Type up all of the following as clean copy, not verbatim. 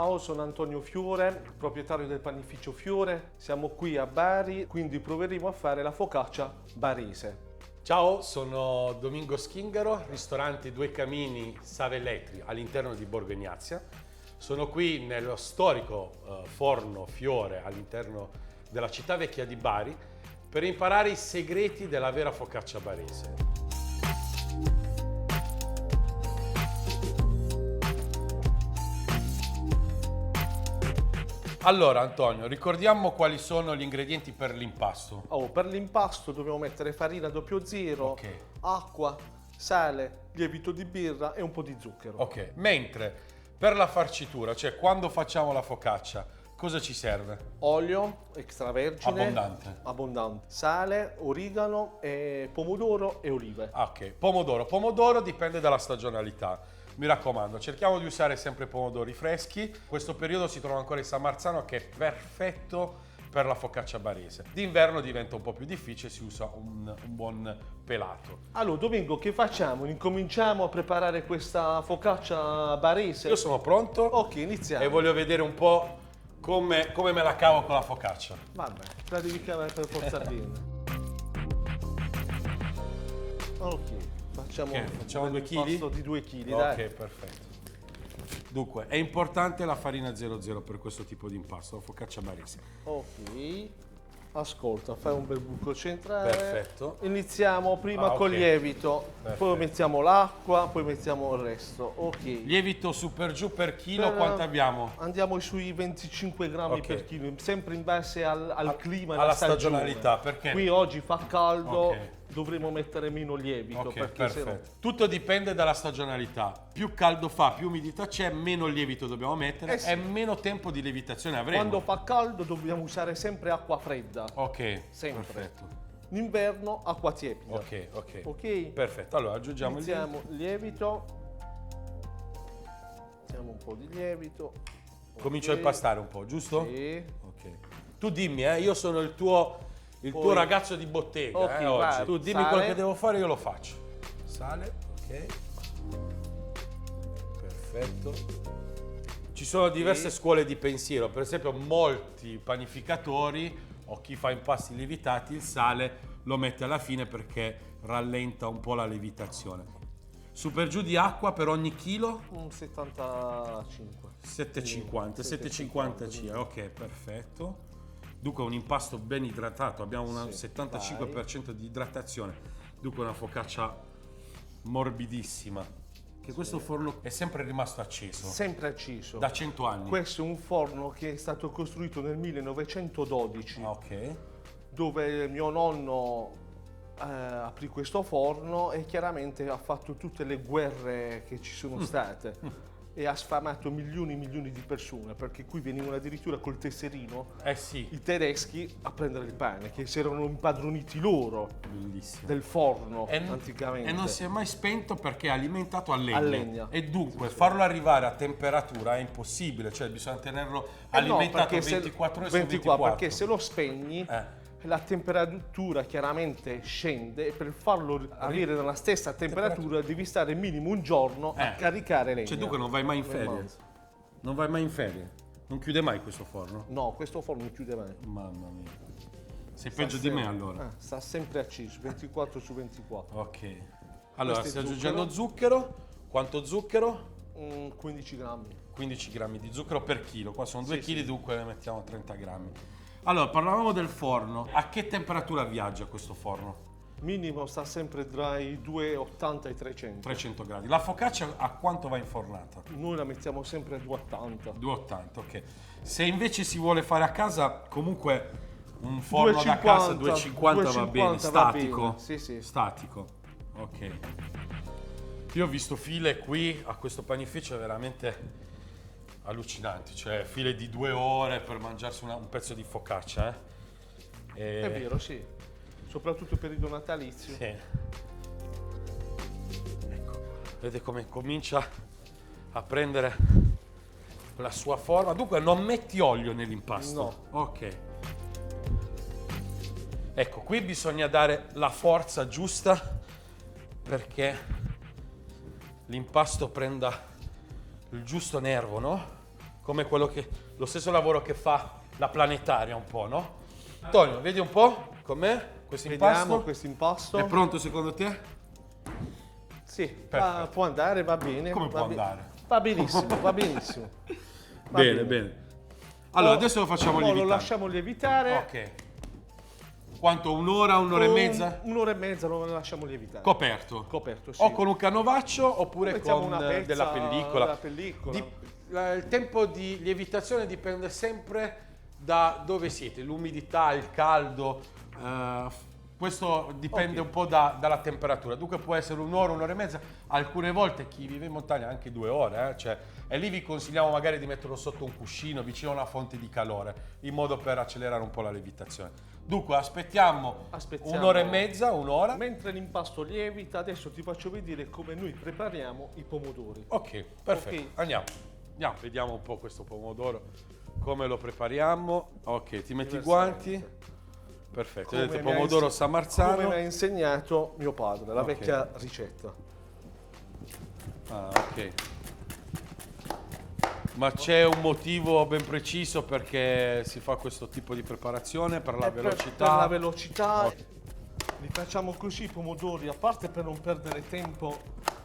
Ciao, sono Antonio Fiore, proprietario del panificio Fiore. Siamo qui a Bari, quindi proveremo a fare la focaccia barese. Ciao, sono Domingo Schingaro, ristorante Due Camini Savelletri all'interno di Borgo Egnazia. Sono qui nello storico forno Fiore all'interno della città vecchia di Bari per imparare i segreti della vera focaccia barese. Allora Antonio, ricordiamo quali sono gli ingredienti per l'impasto. Per l'impasto dobbiamo mettere farina 00, Ok. acqua, sale, lievito di birra e un po' di zucchero. Ok, mentre per la farcitura, cioè quando facciamo la focaccia, cosa ci serve? Olio extravergine. Abbondante. Sale, origano, pomodoro e olive. Ok, pomodoro dipende dalla stagionalità. Mi raccomando, cerchiamo di usare sempre pomodori freschi. Questo periodo si trova ancora il San Marzano che è perfetto per la focaccia barese. D'inverno diventa un po' più difficile, si usa un buon pelato. Allora, Domingo, che facciamo? Incominciamo a preparare questa focaccia barese? Io sono pronto. Ok, iniziamo. E voglio vedere un po' come me la cavo con la focaccia. Vabbè, la devi cavare per forza bene. Ok, facciamo 2 kg? impasto di 2 kg, Ok, dai. perfetto. Dunque, è importante la farina 00 per questo tipo di impasto, la focaccia barese. Ok, ascolta, fai un bel buco centrale. Perfetto. Iniziamo prima Ok. col lievito, Perfetto. poi mettiamo l'acqua, poi mettiamo il resto. Ok. Lievito su per giù per chilo, Per- quanto abbiamo? Andiamo sui 25 grammi Ok. per chilo, sempre in base al clima e alla alla stagione. stagionalità, perché? Qui oggi fa caldo, Ok. dovremo mettere meno lievito. Ok, perché se no- perfetto. Tutto dipende dalla stagionalità. Più caldo fa, più umidità c'è, meno lievito dobbiamo mettere sì. e meno tempo di lievitazione avremo. Quando fa caldo dobbiamo usare sempre acqua fredda. Ok, Sempre. perfetto. In inverno acqua tiepida. Ok, ok. Ok? Perfetto, allora aggiungiamo il lievito. Iniziamo il lievito. Mettiamo un po' di lievito. Comincio Ok. a impastare un po', giusto? Sì. Ok. Tu dimmi, io sono il tuo Poi- ragazzo di bottega Ok, oggi. vai. Tu dimmi Sale. quello che devo fare, io lo faccio. Sale, ok. Perfetto. Ci sono diverse scuole di pensiero, per esempio molti panificatori o chi fa impasti lievitati il sale lo mette alla fine perché rallenta un po' la lievitazione. Su per giù di acqua per ogni chilo? Un 75. 7,50, 7,50 circa, ok, perfetto. Dunque un impasto ben idratato, abbiamo un Sì, 75% di idratazione, dunque una focaccia morbidissima. Che questo forno è sempre rimasto acceso, Sempre acceso. da 100 anni. Questo è un forno che è stato costruito nel 1912, Ah, ok. dove mio nonno aprì questo forno e chiaramente ha fatto tutte le guerre che ci sono state e ha sfamato milioni e milioni di persone, perché qui venivano addirittura col tesserino Eh sì, i tedeschi a prendere il pane, che si erano impadroniti loro bellissimo. del forno E, anticamente. e non si è mai spento perché è alimentato a legna. A legna. E dunque farlo arrivare a temperatura è impossibile, cioè bisogna tenerlo alimentato perché 24 ore su 24, 24. perché se lo spegni la temperatura chiaramente scende e per farlo avere nella stessa temperatura devi stare minimo un giorno a caricare legna. Cioè dunque non vai mai in ferie? Normale. Non vai mai in ferie? Non chiude mai questo forno? No, questo forno non chiude mai. Mamma mia. Sei peggio di me allora. Sta sempre acceso, 24 su 24. Ok. Allora, Questo stai è aggiungendo zucchero. Quanto zucchero? 15 grammi. 15 grammi di zucchero per chilo. Qua sono 2 Sì, kg, dunque ne mettiamo 30 grammi. Allora, parlavamo del forno. A che temperatura viaggia questo forno? Minimo sta sempre tra i 280 e i 300. 300 gradi. La focaccia a quanto va infornata? Noi la mettiamo sempre a 280. 280, ok. Se invece si vuole fare a casa, comunque un forno da casa 250 va bene, 250 va statico. bene, sì, sì. Statico. Ok. Io ho visto file qui a questo panificio veramente allucinanti, cioè file di 2 ore per mangiarsi un pezzo di focaccia. È vero, sì. Soprattutto per il natalizio. Sì. Ecco, vedete come comincia a prendere la sua forma. Dunque non metti olio nell'impasto. No. Ok. Ecco, qui bisogna dare la forza giusta perché l'impasto prenda il giusto nervo, no? come lo stesso lavoro che fa la planetaria un po', no? Antonio, vedi un po' com'è questo impasto? Vediamo questo impasto. È pronto secondo te? Sì, Perfetto. può andare, va bene. Come va può be- andare? Va benissimo, va benissimo. Va Bene. Allora, Oh, adesso lo facciamo Lo lievitare. lasciamo lievitare. Ok. Quanto? Un'ora e mezza? Un'ora e mezza lo lasciamo lievitare. Coperto. Coperto, sì. O con un canovaccio oppure Mettiamo con una pezza della pellicola. della pellicola. Il tempo di lievitazione dipende sempre da dove siete, l'umidità, il caldo. Questo dipende un po' dalla temperatura. Dunque può essere un'ora e mezza. Alcune volte chi vive in montagna anche 2 ore. E lì vi consigliamo magari di metterlo sotto un cuscino vicino a una fonte di calore, in modo per accelerare un po' la lievitazione. Dunque aspettiamo un'ora e mezza, un'ora. Mentre l'impasto lievita, adesso ti faccio vedere come noi prepariamo i pomodori. Ok, perfetto. Ok. Andiamo, vediamo un po' questo pomodoro, come lo prepariamo. Ok, ti metti i guanti. Perfetto, Come vedete, mi ha pomodoro inse- Sammarzano. Come mi ha insegnato mio padre, la Ok. vecchia ricetta. Ah, ok. Ma c'è un motivo ben preciso perché si fa questo tipo di preparazione? Per la velocità? Per la velocità. Ok. Li facciamo così i pomodori, a parte per non perdere tempo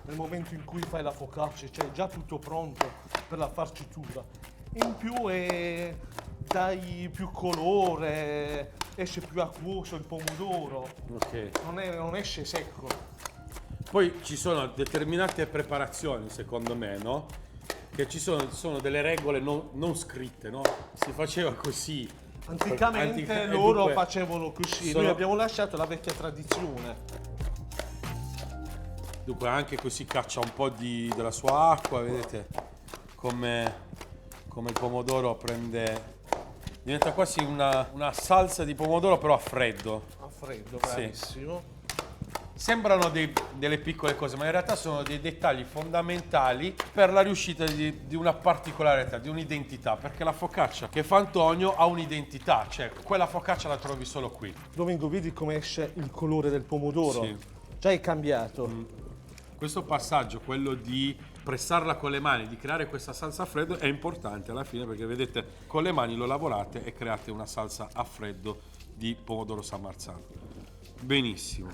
nel momento in cui fai la focaccia, cioè già tutto pronto per la farcitura. In più dai più colore, esce più acquoso il pomodoro, Ok. non esce secco. Poi ci sono determinate preparazioni, secondo me, no? Che sono delle regole non scritte, no? Si faceva così. Anticamente E loro dunque facevano così, noi abbiamo lasciato la vecchia tradizione. Dunque anche così caccia un po' della sua acqua, vedete come il pomodoro diventa quasi una salsa di pomodoro però a freddo. A freddo, Sì. bravissimo. Sembrano delle piccole cose, ma in realtà sono dei dettagli fondamentali per la riuscita di una particolarità, di un'identità, perché la focaccia che fa Antonio ha un'identità, cioè quella focaccia la trovi solo qui. Domingo, vedi come esce il colore del pomodoro? Sì. Già è cambiato. Questo passaggio, quello di pressarla con le mani, di creare questa salsa a freddo, è importante alla fine perché vedete con le mani lo lavorate e create una salsa a freddo di pomodoro Sammarzano. Benissimo.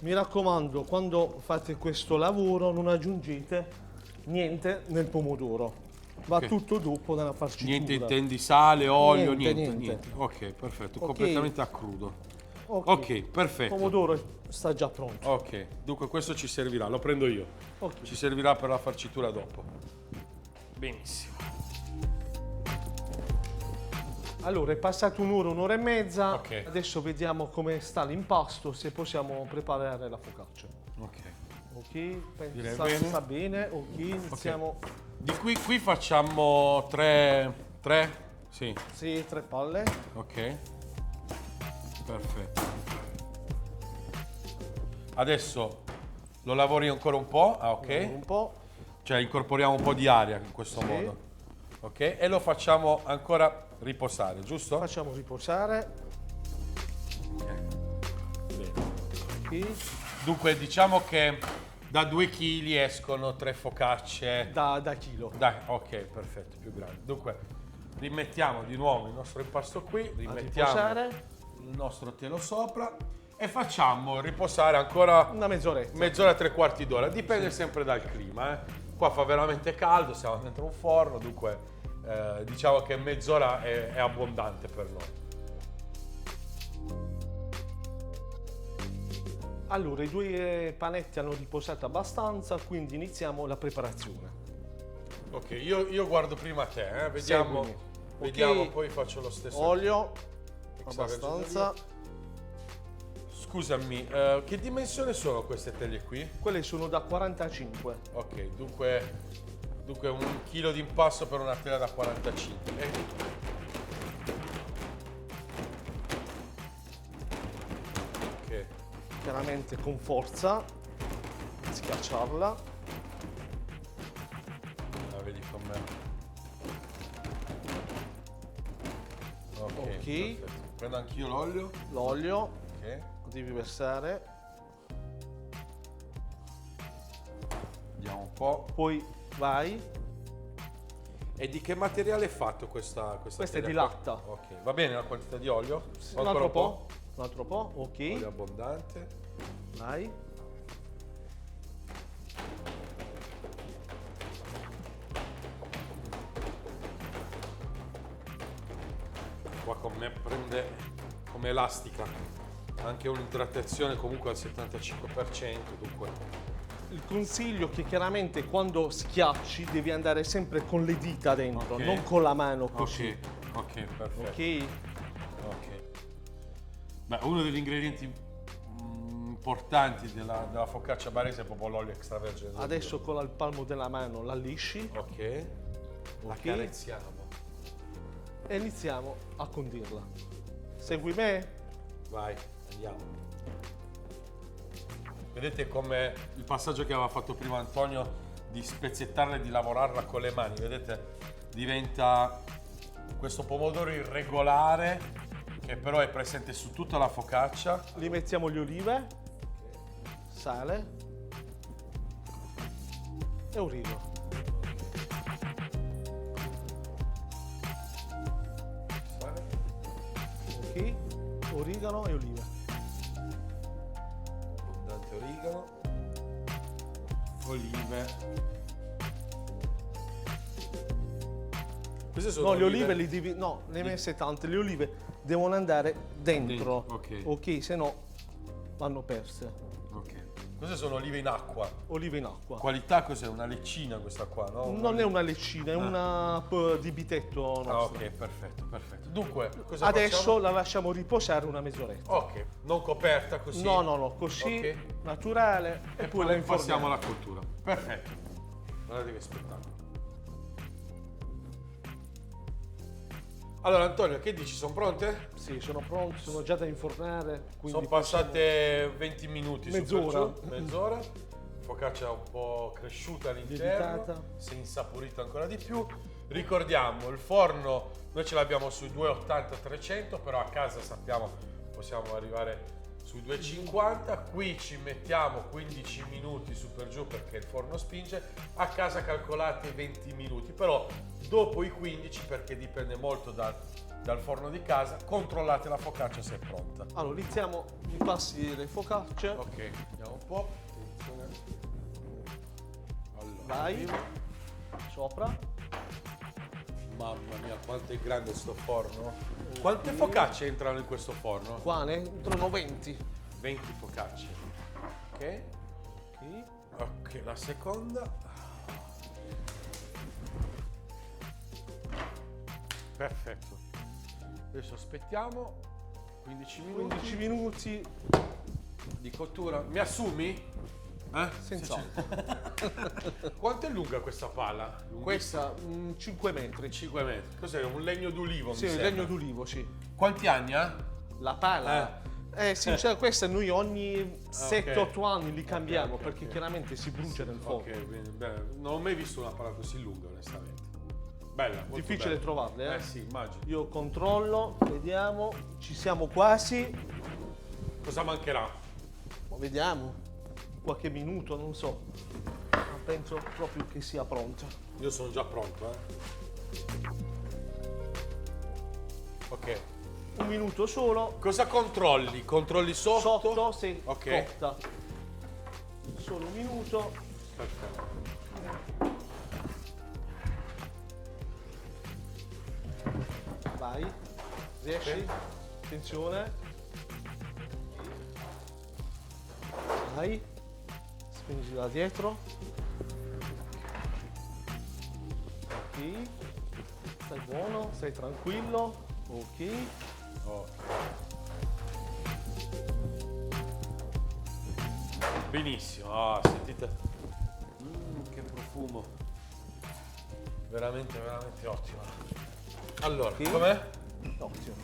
Mi raccomando, quando fate questo lavoro non aggiungete niente nel pomodoro. Va Ok. tutto dopo nella farcitura. Niente intendi sale, olio, Niente. niente. Ok, perfetto, Ok. completamente a crudo. Ok, Ok, perfetto. il pomodoro sta già pronto. Ok, dunque questo ci servirà, lo prendo io. Ok. Ci servirà per la farcitura dopo. Benissimo. Allora, è passato un'ora e mezza. Ok. Adesso vediamo come sta l'impasto, se possiamo preparare la focaccia. Ok. Ok, Direi sta, bene. sta bene. Ok, iniziamo. Di qui facciamo tre? Sì, Sì, 3 palle. ok. Perfetto. Adesso lo lavori ancora un po', ok? Un po'. Cioè incorporiamo un po' di aria in questo Sì. modo. Ok? E lo facciamo ancora riposare, giusto? Facciamo riposare. Bene. Ok. Dunque diciamo che da 2 kg escono 3 focacce. Da chilo. Dai, ok, perfetto, più grande. Dunque rimettiamo di nuovo il nostro impasto qui, A rimettiamo riposare. il nostro telo sopra e facciamo riposare ancora Una mezz'oretta. mezz'ora, 3/4 d'ora, dipende sempre dal clima. Qua fa veramente caldo, siamo dentro un forno, dunque diciamo che mezz'ora è abbondante per noi. Allora, i 2 panetti hanno riposato abbastanza, quindi iniziamo la preparazione. Ok, io guardo prima te, vediamo, Seguimi. vediamo Ok. poi faccio lo stesso. Olio, Extravergine abbastanza. Scusami, che dimensione sono queste teglie qui? Quelle sono da 45. Ok, dunque 1 chilo di impasto per una tela da 45. Ok, Chiaramente con forza. Schiacciarla. vedi com'è. Ok, Ok. perfetto. Prendo anch'io l'olio. L'olio. Ok, Lo devi versare. vediamo un po'. Poi vai. E di che materiale è fatto questa Questa è teglia di qua? latta. Ok, va bene la quantità di olio? O Un ancora altro po', un altro po', ok. Olio abbondante. Vai. Qua con me prende come elastica. Anche un'idratazione comunque al 75%, dunque. Il consiglio è che chiaramente quando schiacci devi andare sempre con le dita dentro, Ok. non con la mano così. Ok, perfetto. Ok? Ok. Beh, uno degli ingredienti importanti della focaccia barese è proprio l'olio extravergine d'oliva. Adesso con il palmo della mano la lisci Ok. La Ok. carezziamo. e iniziamo a condirla. Segui me? Vai, andiamo. Vedete come il passaggio che aveva fatto prima Antonio di spezzettarla e di lavorarla con le mani, vedete? Diventa questo pomodoro irregolare che però è presente su tutta la focaccia. Li mettiamo le olive, sale e origano. Ok? Origano e olive. Abbondante origano, olive. Queste sono No, le olive li devi. No, ne hai messe tante. Le olive devono andare dentro. Ok. Ok, se no vanno perse. Ok. Queste sono olive in acqua. Olive in acqua. Qualità cos'è? Una leccina questa qua, no? Non è una leccina, è una di bitetto Ah, nostro. ok, perfetto, perfetto. Dunque, cosa Adesso facciamo? la lasciamo riposare una mezz'oretta. Ok, non coperta così. No, così, Ok. naturale, e poi la passiamo inforniamo. alla cottura. Perfetto. Guardate che spettacolo. Allora Antonio, che dici? Sono pronte? Sì, sono pronti, sono già da infornare. Quindi Sono passate 20 minuti su Mezz'ora. per giù, mezz'ora. Focaccia un po' cresciuta all'interno, Lievitata. si è insaporita ancora di più. Ricordiamo, il forno noi ce l'abbiamo sui 280-300, però a casa sappiamo possiamo arrivare sui 250. Qui ci mettiamo 15 minuti su per giù perché il forno spinge. A casa calcolate 20 minuti, però dopo i 15, perché dipende molto dal forno di casa, controllate la focaccia se è pronta. Allora, iniziamo i passi delle focacce. Ok, vediamo un po'. Attenzione. Allora, Vai. prima. Sopra. Mamma mia, quanto è grande sto forno. Quante focacce entrano in questo forno? Qua ne entrano 20. 20 focacce. Ok. Ok. Ok, la seconda. Perfetto. Adesso aspettiamo 15 minuti 15 minuti di cottura. Mi assumi? senza. Quanto è lunga questa pala? Questa 5 metri. 5 metri. Cos'è? Un legno d'ulivo? Sì, mi il sembra. legno d'ulivo, sì. Quanti anni ha? La pala. Sì, cioè, questa noi ogni 7-8 anni li cambiamo ok, perché ok. chiaramente si brucia nel fuoco. Ok, bene. Non ho mai visto una pala così lunga, onestamente. Bella, molto Difficile bella. trovarle, Eh sì, immagino. Io controllo, vediamo, ci siamo quasi. Cosa mancherà? Vediamo, qualche minuto, non so. Ma penso proprio che sia pronta. Io sono già pronto, Ok. Un minuto solo, Cosa controlli? Controlli sotto? sotto se Ok. cotta. Solo un minuto. Perfetto. Vai, riesci? Ok. Attenzione. Vai, spingi da dietro. Ok, stai buono, stai tranquillo. Ok, Ok. Benissimo. Ah, sentite. Che profumo. Veramente, veramente ottima. Allora, Ok. com'è? ottimo.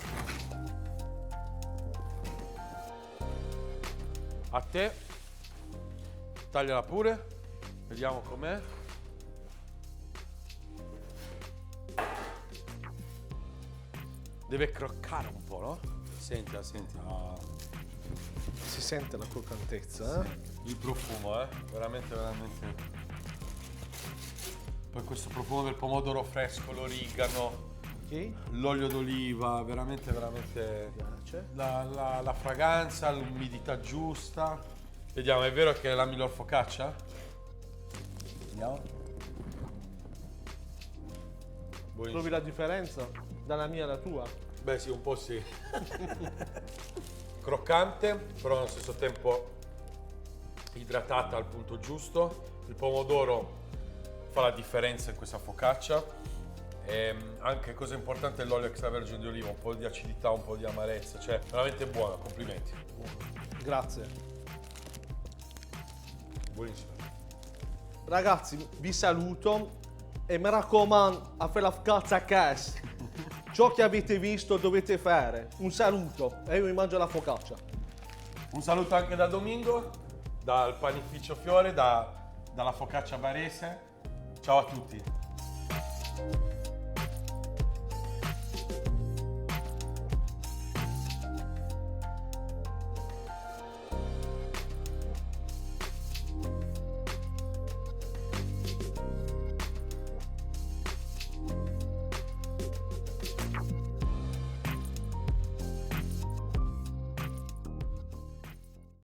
A te. Tagliala pure. Vediamo com'è. Deve croccare un po', no? Sentila, sentila. Ah, Si sente la croccantezza, eh? il profumo, veramente, veramente. Poi questo profumo del pomodoro fresco, l'origano, Sì, l'olio d'oliva, veramente, veramente mi piace. la fragranza, l'umidità giusta. Vediamo, è vero che è la miglior focaccia? Vediamo. Trovi Buonissimo. la differenza dalla mia alla tua? Beh sì, un po' sì. Croccante, però allo stesso tempo idratata al punto giusto. Il pomodoro fa la differenza in questa focaccia. E anche cosa importante è l'olio extravergine di oliva, un po' di acidità, un po' di amarezza, cioè veramente buono, complimenti. Grazie. Buonissimo. Ragazzi, vi saluto e mi raccomando, a fare la focaccia a casa. Ciò che avete visto dovete fare. Un saluto e io mi mangio la focaccia. Un saluto anche da Domingo, dal panificio Fiore, dalla focaccia barese. Ciao a tutti.